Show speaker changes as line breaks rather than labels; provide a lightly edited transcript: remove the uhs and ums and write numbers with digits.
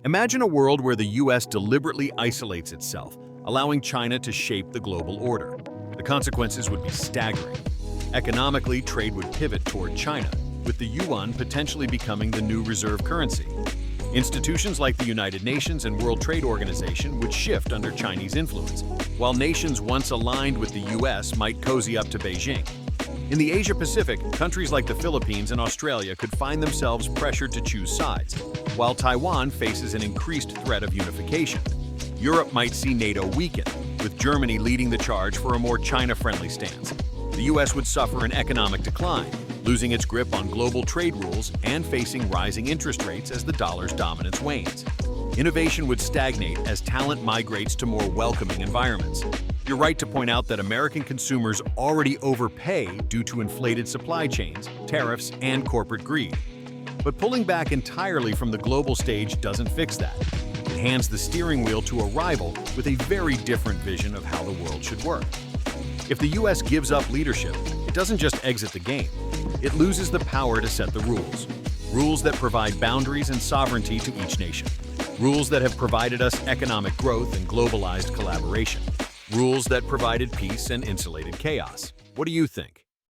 Imagine a world where the US deliberately isolates itself, allowing China to shape the global order. The consequences would be staggering. Economically, trade would pivot toward China, with the yuan potentially becoming the new reserve currency. Institutions like the United Nations and World Trade Organization would shift under Chinese influence, while nations once aligned with the US might cozy up to Beijing. In the Asia-Pacific, countries like the Philippines and Australia could find themselves pressured to choose sides, while Taiwan faces an increased threat of unification. Europe might see NATO weaken, with Germany leading the charge for a more China-friendly stance. The US would suffer an economic decline, losing its grip on global trade rules and facing rising interest rates as the dollar's dominance wanes. Innovation would stagnate as talent migrates to more welcoming environments. You're right to point out that American consumers already overpay due to inflated supply chains, tariffs, and corporate greed. But pulling back entirely from the global stage doesn't fix that. It hands the steering wheel to a rival with a very different vision of how the world should work. If the US gives up leadership, it doesn't just exit the game. It loses the power to set the rules. Rules that provide boundaries and sovereignty to each nation. Rules that have provided us economic growth and globalized collaboration. Rules that provided peace and insulated chaos. What do you think?